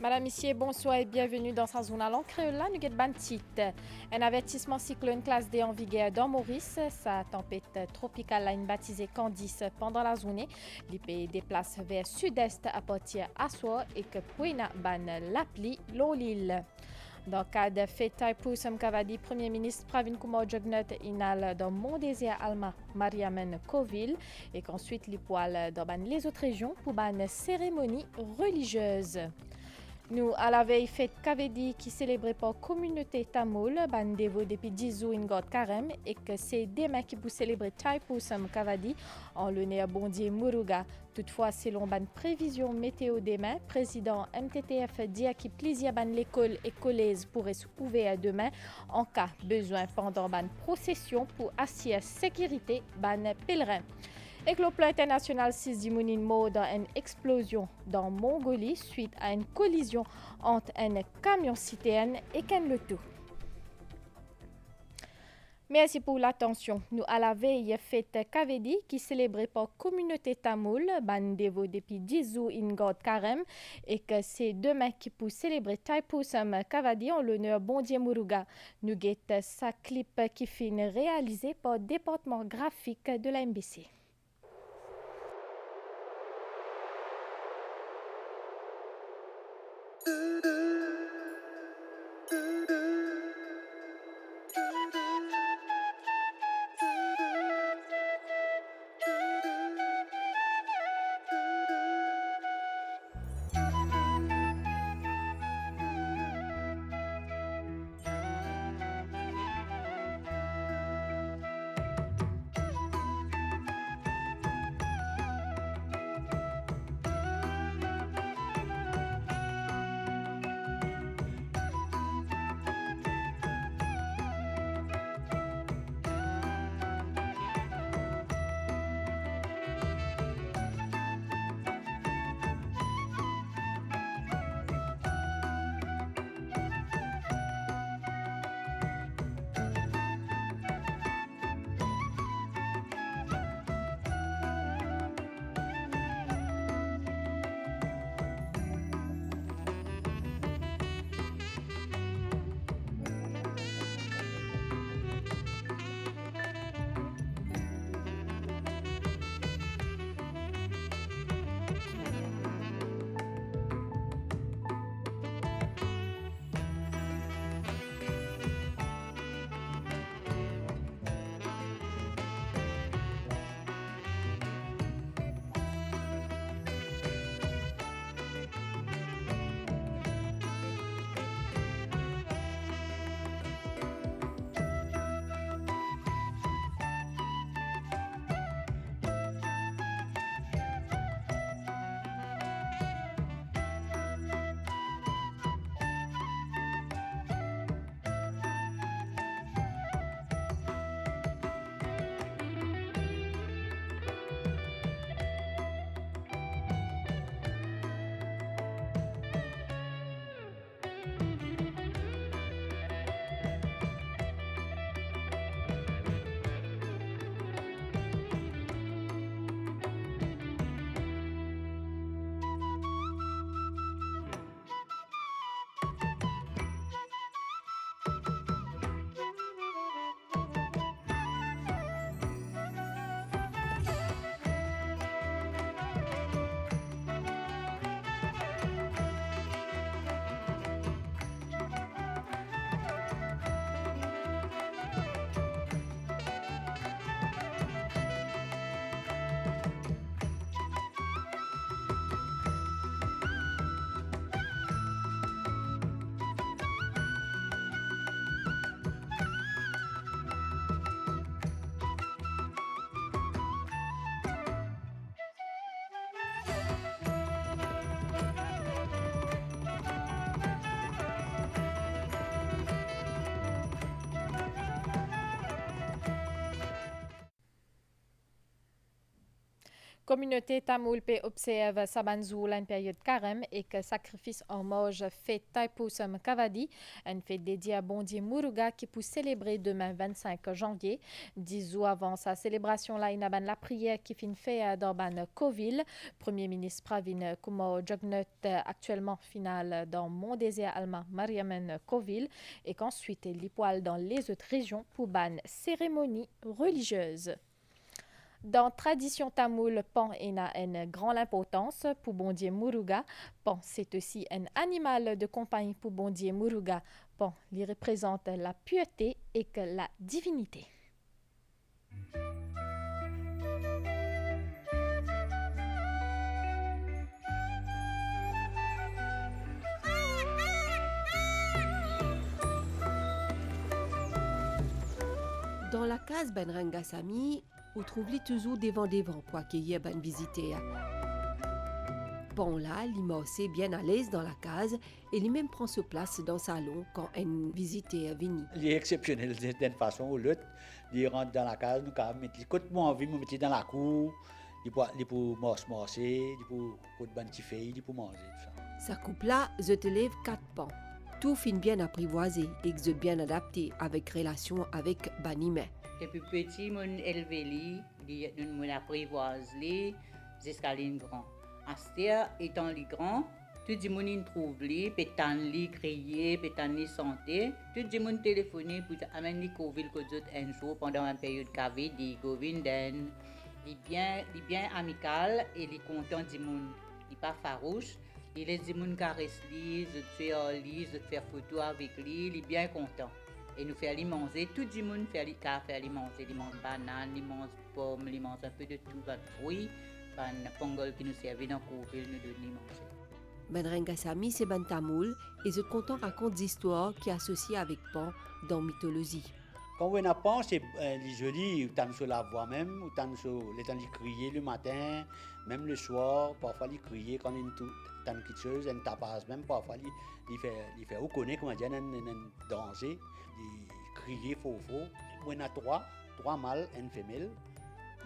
Madame, Monsieur, bonsoir et bienvenue dans sa zone à langue créole. Nous avons un avertissement cyclone classe D en vigueur dans Maurice. Sa tempête tropicale a une baptisée Candice pendant la journée. L'IP déplace vers sud-est à partir à soir et que Pouina ban l'appli l'île. Dans le cas de fête pour Sam Kavadi, Premier ministre Pravin Kumar Jugnauth inhale dans mon désir Alma Mariamen Coville et qu'ensuite les poils dans les autres régions pour une cérémonie religieuse. Nous, à la veille fête Kavedi qui célébrait par communauté tamoul, bandez-vous depuis 10 jours in God Karem et que c'est demain qui vous célébrer Taipusam Kavadi en l'honneur bondier Muruga. Toutefois, selon ban prévision météo demain, président MTTF dit qu'il plaisir ban l'école et collège pourrait s'ouvrir demain en cas besoin pendant ban procession pour assurer sécurité ban pèlerin. Et le plan international 6 Dimounine mort dans une explosion dans Mongolie suite à une collision entre un camion citerne et Ken le tout. Merci pour l'attention. Nous à la veille fête Kavedi qui célébrait par communauté tamoul, bandez-vous depuis 10 jours in God Karem et que c'est demain qui pour célébrer Taipusam Kavadi en l'honneur Bondier Muruga. Nous guette sa clip qui finit réalisé par le département graphique de la MBC. Communauté tamoul pe observe sabanzou la une période carême et que sacrifice en mange fait Taipusam Kavadi, une fête dédiée à Bondier Muruga qui peut célébrer demain 25 janvier. 10 jours avant sa célébration, là, il y a la prière qui finit fait dans ban Coville. Premier ministre Pravin Kumar Jugnauth actuellement finale dans Mon désert allemand Mariamen Coville et qu'ensuite il poil dans les autres régions pour ban cérémonie religieuse. Dans tradition tamoule, pan a une grande importance pour Bondier Muruga. Pan, c'est aussi un animal de compagnie pour Bondier Muruga. Pan, il représente la pureté et que la divinité. Dans la case Ben Rangasami, on trouve toujours devant pour accueillir ben visiter. Bon là, l'immense bien à l'aise dans la case et lui-même prend sa place dans le salon quand un visiteur vient. Il est exceptionnel d'une façon ou l'autre. Il rentre dans la case, nous mettre les côtes moi envie, nous mettre dans la cour, il pour marcher, il pour côte ban petit feuille, il pour manger tout ça. Sa coupe là, je te lève 4 pans. Tout fin bien apprivoisé et que bien adapté avec relation avec Banime. Depuis petit, mon élevé li, mon apprivoise li, jusqu'à l'in grand. Astia étant li grand, tout le monde trouve li, pétan li crier, pétan li santé, tout le monde téléphoner pour amener li Covid que d'autres un jour pendant une période qu'avait dit Govinden. Il bien amical et il content du monde. Il pas farouche. Il est du monde caresse li, je faire photo avec lui, il est bien content. Et nous faire lui manger, tout le monde fait lui manger, il mange banane, il mange pomme, il mange un peu de tout, de fruits, un pongol qui nous servait dans le couvert, nous donne manger. Ben Rangasami, c'est Ben Tamoul et je content raconte des histoires qui associent avec Pan dans mythologie. Quand on a pensé, c'est joli, on sur la voix même, on les temps de crier le matin, même le soir, parfois il crier quand il y a quelque chose, il tapasse même, parfois il fait reconnaître, comment dire, il danser, il crier faux. On a trois mâles et une femelle,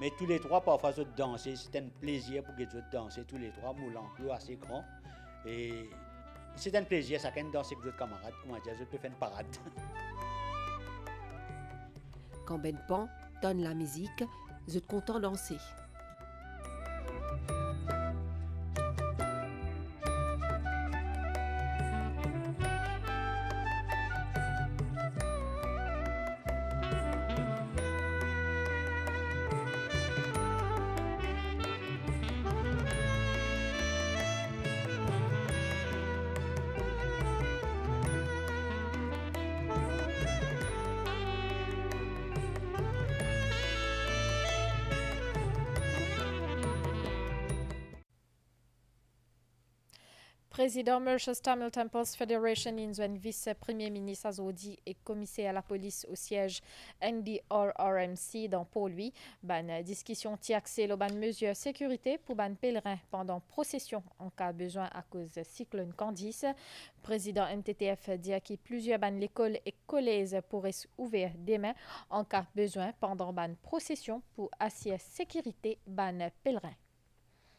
mais tous les trois parfois se danser, c'est un plaisir pour qu'ils danser tous les trois, mon enclos assez grand, et c'est un plaisir, chacun danser avec d'autres camarades, comment dire, je peux faire une parade. Quand Ben Pan donne la musique, je suis content de danser. Président Mauritius Tamil Temples Federation in vice-premier ministre Azodi et commissaire à la police au siège NDRRMC dans Pôle 8. Ban discussion tiaxé le ban mesure sécurité pour ban pèlerin pendant procession en cas besoin à cause cyclone Candice. Président MTTF dit que plusieurs ban l'école et collèges pourraient ouvrir demain en cas besoin pendant ban procession pour assurer sécurité ban pèlerin.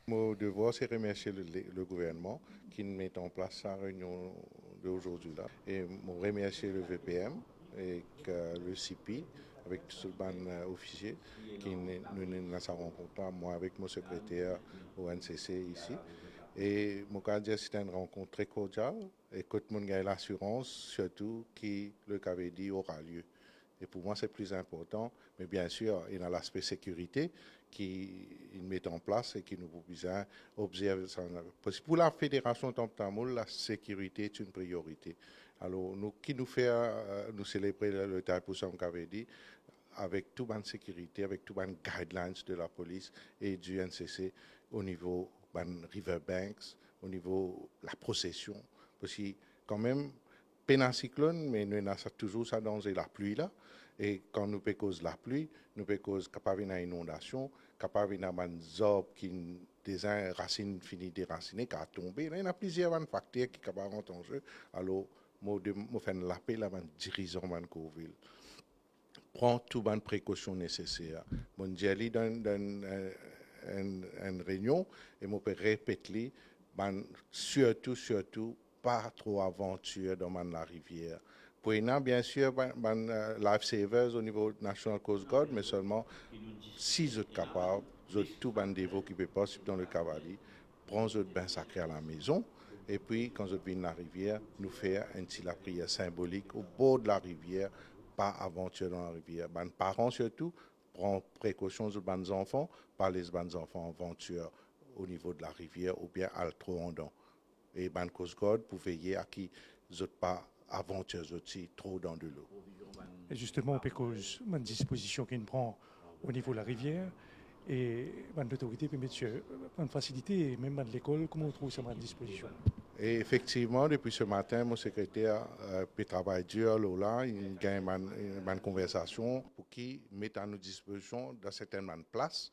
Mon devoir, c'est remercier le gouvernement qui met en place sa réunion d'aujourd'hui là. Et remercier le VPM et le CIPI avec tout le ban officier qui nous a rencontré, moi avec mon secrétaire au NCC ici. Et mon cas dire c'est une rencontre très cordiale et que tout le monde a l'assurance surtout que le KVD aura lieu. Et pour moi, c'est plus important. Mais bien sûr, il y a l'aspect sécurité qui met en place et qui nous besoin observer ça. Pour la Fédération Tamoul, la sécurité est une priorité. Alors, nous, qui nous fait nous célébrer le Taipusam KVD avec toute la sécurité, avec toutes les guidelines de la police et du NCC au niveau des riverbanks, au niveau de la procession. Parce que quand même, un cyclone, mais nous avons toujours ça dans la pluie là. Et quand nous cause la pluie, nous cause capable d'une inondation, capable d'une zob qui des racines finies déraciner, qui a tombé. Il y a plusieurs facteurs qui sont capables en jeu. Alors, moi, je fais l'appel à mon dirigeant de Coville. Prends toutes les précautions nécessaires. Mon jelly dans une réunion et je peux répéter, surtout, pas trop aventure dans la rivière. Pour bien sûr, lifesavers au niveau National Coast Guard, mais seulement si vous êtes capable, vous êtes tout bandévo qui peut possible dans le cavalier, prendre votre bain sacré à la maison, et puis quand vous venez dans la rivière, nous faire la prière symbolique au bord de la rivière, pas aventure dans la rivière. Les parents surtout, prennent précaution sur les enfants, pas les enfants aventure au niveau de la rivière ou bien à trop en dedans. Et les Coast Guard pour veiller à qui vous n'êtes pas aventureuse aussi trop dans de l'eau. Et justement, on peut cause une disposition qu'on prend au niveau de la rivière et l'autorité peut mettre une facilité, et même dans l'école, comment on trouve cette disposition? Et effectivement, depuis ce matin, mon secrétaire peut travailler dur là, il gagne une conversation pour qu'il mette à notre disposition dans certaines places,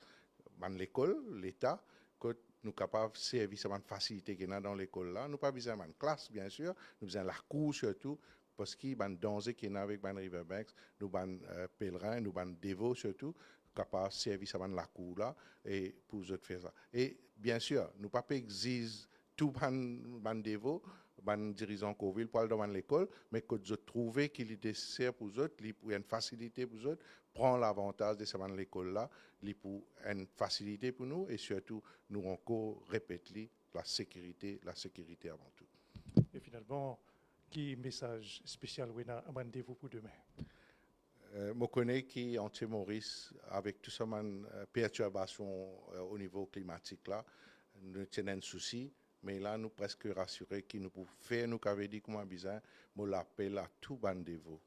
dans l'école, l'État, que nous sommes capables de servir cette facilité qu'il y a dans l'école là. Nous n'avons pas besoin d'une classe, bien sûr, nous avons besoin de la cour surtout, parce qu'il y a un danger qu'il y a avec les Riverbanks, nous avons pèlerins, nous avons dévots surtout, capables de servir la cour là, et pour eux faire ça. Et bien sûr, nous ne pouvons pas exiger tout les dévots, les dirigeants Coville pour aller dans l'école, mais que vous trouvez qu'il est nécessaire pour eux, pour une facilité pour eux, prendre l'avantage de cette école-là, pour une facilité pour nous, et surtout, nous encore répéter la sécurité avant tout. Et finalement, quel message spécial vous avez rendez-vous pour demain? Je connais qu'en Maurice, avec tout ça, perturbation au niveau climatique, là, nous tenons un souci. Mais là, nous presque rassurés que nous pouvons faire nous qu'avait dit comment bizarre, moi l'appel à tout bandévo.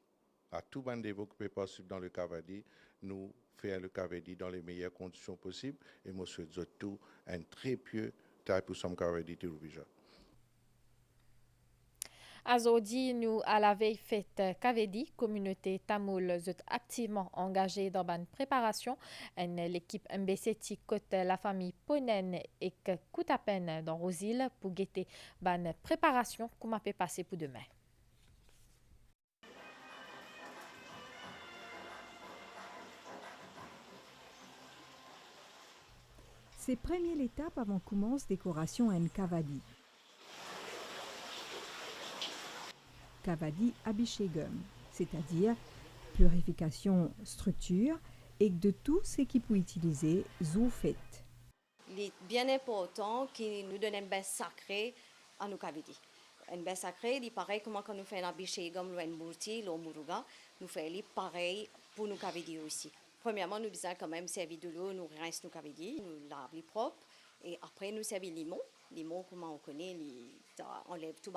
À tout bandévo qui peut possible dans le cavadi, nous faire le cavadi dans les meilleures conditions possibles. Et moi, je souhaite tout un très pieux taille pour son cavadi de Roubijan. Azodi, nous, à la veille fête Kavedi, communauté tamoul, est activement engagée dans la préparation. L'équipe MBC côte la famille Ponen et Koutapen dans Rosil pour guetter la préparation qu'on m'a fait passer pour demain. C'est la première étape avant commence décoration en Kavadi. Kavadi Abhishegam, c'est-à-dire purification structure et de tout ce qui peut utiliser zou fait. Il est bien important qu'il nous donne un bain sacré à nos Kavadi. Un bain sacré, il paraît comme quand nous faisons un Abhishegam, un Murti, le Muruga, nous faisons pareil pour nos Kavadi aussi. Premièrement, nous faisons quand même servir de l'eau, nous rinçons nos Kavadi, nous lavons les propres et après nous servons limon. Limon, comme on connaît, on enlève tout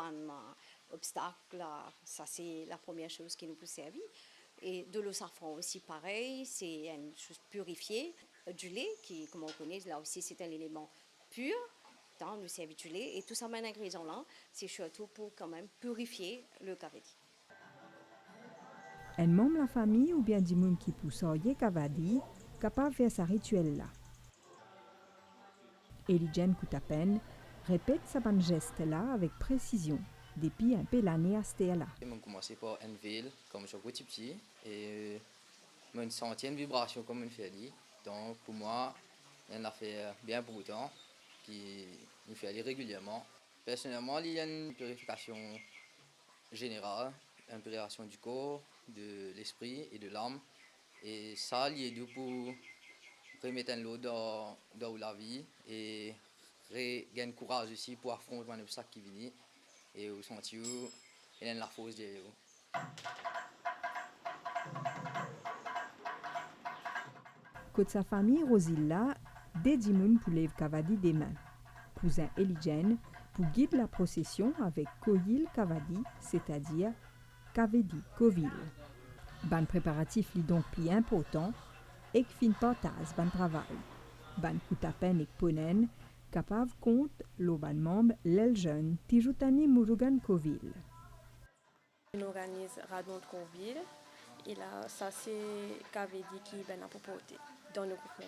obstacle, ça c'est la première chose qui nous peut servir. Et de l'eau safran aussi pareil, c'est une chose purifiée. Du lait, qui comme on connaît, là aussi c'est un élément pur, nous servir du lait. Et tout ça, un ingrédient là, c'est surtout pour quand même purifier le cavadi. Un membre de la famille ou bien du monde qui pousse au cavadi, capable de faire ce rituel là. Elijen Koutapen répète ce geste là avec précision. Depuis un peu l'année à ce là. On commençait par une ville, comme je suis petit, et une centième vibration comme une fait. Donc pour moi, on a fait bien beaucoup de temps, qui nous fait aller régulièrement. Personnellement, il y a une purification générale, une purification du corps, de l'esprit et de l'âme. Et ça, il est pour remettre l'eau dans la vie et gagner courage aussi pour affronter un obstacle qui vient. Et au senti où il y a la force derrière vous. Côté sa famille Rosilla, Dedimoun pour lève Kavadi des mains. Cousin Elijen pour guider la procession avec Koyil Kavadi, c'est-à-dire Kavedi Kovil. Ban préparatif li donc plus important et fin partage ban travail. Ban Koutapen et Ponen capable compte l'oban membre l'el jeune Tijoutani Murugan Kovil. On organise Radon de Kovil et là ça c'est Kavedi qui ben à propreté dans le groupe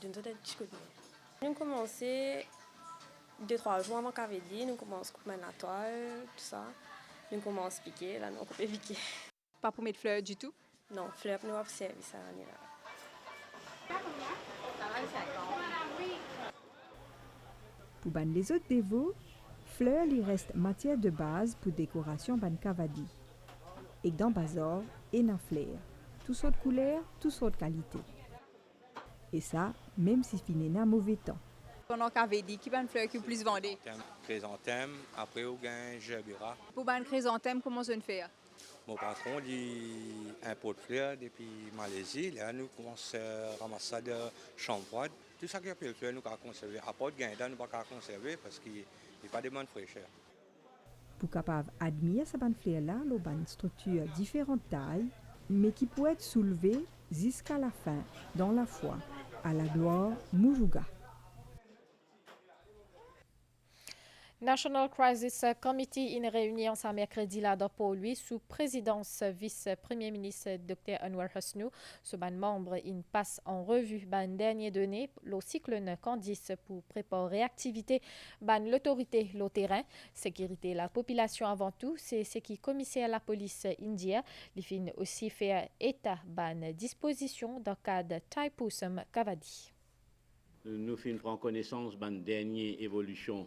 d'une zone de nous commençons 2-3 jours avant Kavedi, nous commençons à couper la toile, tout ça. Nous commençons à piquer, là nous coupons piquer. Pas pour mettre fleurs du tout? Non, fleurs nous avons servi ça l'année là. Pour ban les autres dévots, fleurs il reste matière de base pour décoration ban cavadi. Et dans bazar, et na fleurs. Toutes sortes de couleurs, toutes sortes de qualités. Et ça, même si c'est un mauvais temps. Pendant cavadi, qui ban fleur qui est plus vendée? Chrysanthème, après au gain gerbera. Pour ban chrysanthème, comment ça se fait? Mon patron il importe fleurs depuis Malaisie. Là, nous commençons à ramasser ça de chambre froide. Tout ça qui est appelé fleurs, nous pouvons conserver. À part de gain, nous ne pouvons pas conserver parce qu'il n'y a pas de demande fraîcheur. Pour capable admirer sa ban fleur là, le ban structure différentes tailles, mais qui peut être soulevée jusqu'à la fin, dans la foi, à la gloire Muruga. National Crisis Committee in réunion ce mercredi là pour lui sous présidence vice-premier ministre Dr. Anwar Hosnu. Ce ban membre il passe en revue ban dernier données le cyclone Candice pour préparer activité ban l'autorité le terrain sécurité la population avant tout c'est ce qui commissaire la police indienne il fin aussi faire état ban disposition dans cadre Taipusam Kavadi. Nous prenons connaissance ban dernière évolution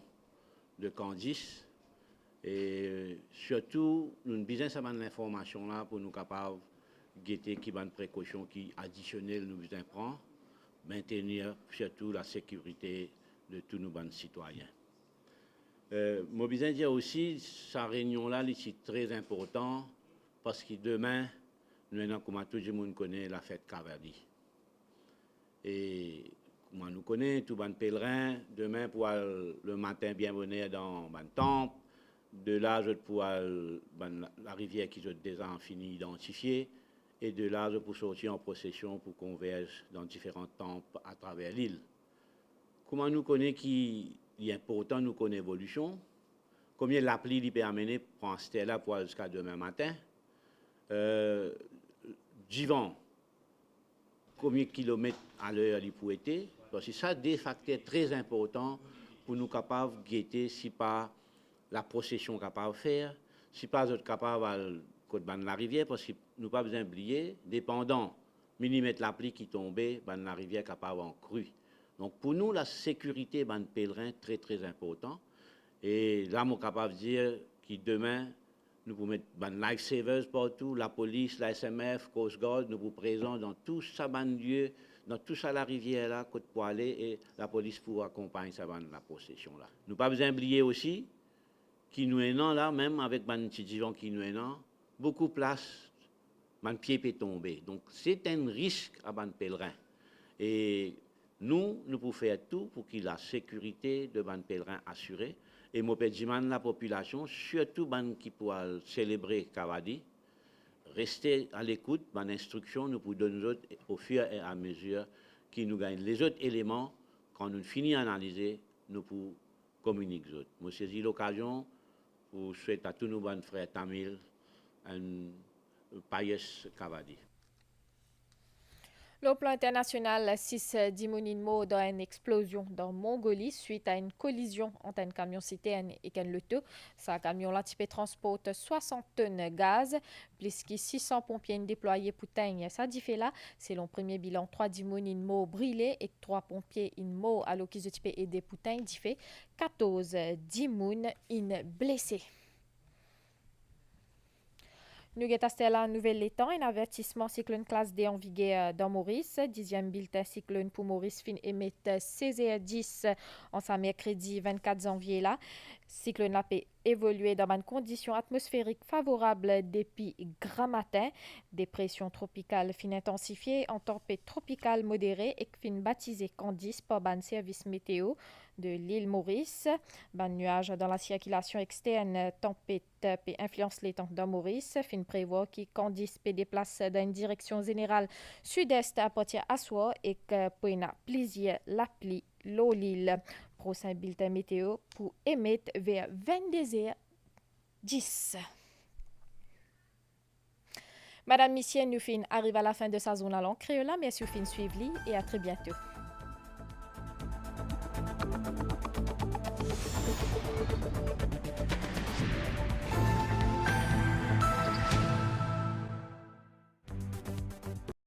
de Candice et surtout nous avons besoin de l'information là pour nous capables guetter qui bonne précaution qui additionnelle nous besoin prendre maintenir surtout la sécurité de tous nos bonnes citoyens. Moi besoin dire aussi sa réunion là c'est très important parce que demain nous avons comme tout le monde connaît la fête Cavadi et moi, nous connaissons tout le pèlerin. Demain, pour le matin, bien venir dans le temple. De là, je pour la rivière qui est déjà fini identifiée. Et de là, je pour sortir en procession pour converger dans différents temples à travers l'île. Comment nous connaissons qu'il est important, nous connaissons l'évolution. Combien l'appli lui peut amener pour rester là pour jusqu'à demain matin. Divan, combien de kilomètres à l'heure il peut être. C'est ça des facteurs très importants pour nous capables de guetter si pas la procession capable de faire, si pas autres capable de la rivière, parce que nous pas besoin d'oublier, dépendant millimètre la pluie qui tombait, la rivière capable en crue. Donc pour nous, la sécurité de pèlerin très très important. Et là, nous sommes capables de dire que demain, nous pouvons mettre des lifesavers partout, la police, la SMF, Coast Guard, nous vous présents dans tout ça lieu, dans tout ça la rivière là, côte pour aller et la police pour accompagner ça la procession là. Nous pas besoin d'oublier aussi qui nous est là, même avec ban petit divan qui nous est là, beaucoup de place, ban pied peut tomber. Donc c'est un risque à ban pèlerin. Et nous pouvons faire tout pour que la sécurité de ban pèlerin assurée. Et moi, je la population, surtout ban qui pourra célébrer Cavadi, rester à l'écoute, ban instruction, nous pouvons donner au fur et à mesure qui nous gagnent. Les autres éléments, quand nous finissons d'analyser, nous pouvons communiquer les autres. Moi, saisis l'occasion pour souhaiter à tous nos bons frères tamils un pious Cavadi. Le plan international 6 Dimoninmo dans une explosion dans Mongolie suite à une collision entre un camion citerne et un loto. Ce camion-là transporte 60 tonnes de gaz, plus que 600 pompiers déployés pour teindre ça dit fait là. Selon le premier bilan, 3 Dimoninmo brûlés et 3 pompiers inmo alors qu'ils ont aidé pour teindre dit fait 14 Dimoun blessés. Nous avons la nouvelle étang, un avertissement cyclone classe D en vigueur dans Maurice. 10e bulletin cyclone pour Maurice fin émettre 16h10 en ce mercredi 24 janvier là. Cyclone la peut évoluer dans une condition atmosphérique favorable depuis grand matin. Dépression tropicale fin intensifiée en tempête tropicale modérée et fin baptisée Candice par ban service météo de l'île Maurice. Ban nuage dans la circulation externe, tempête peut influence les temps dans Maurice. Fin prévoit que Candice peut déplacer dans une direction générale sud-est à partir à soir et que pour une plaisir la pluie l'île. Prochain bulletin météo pour émettre vers 22h10. Madame Missier, nous fin arrive à la fin de sa zone à langue créole. Merci de suivre et à très bientôt.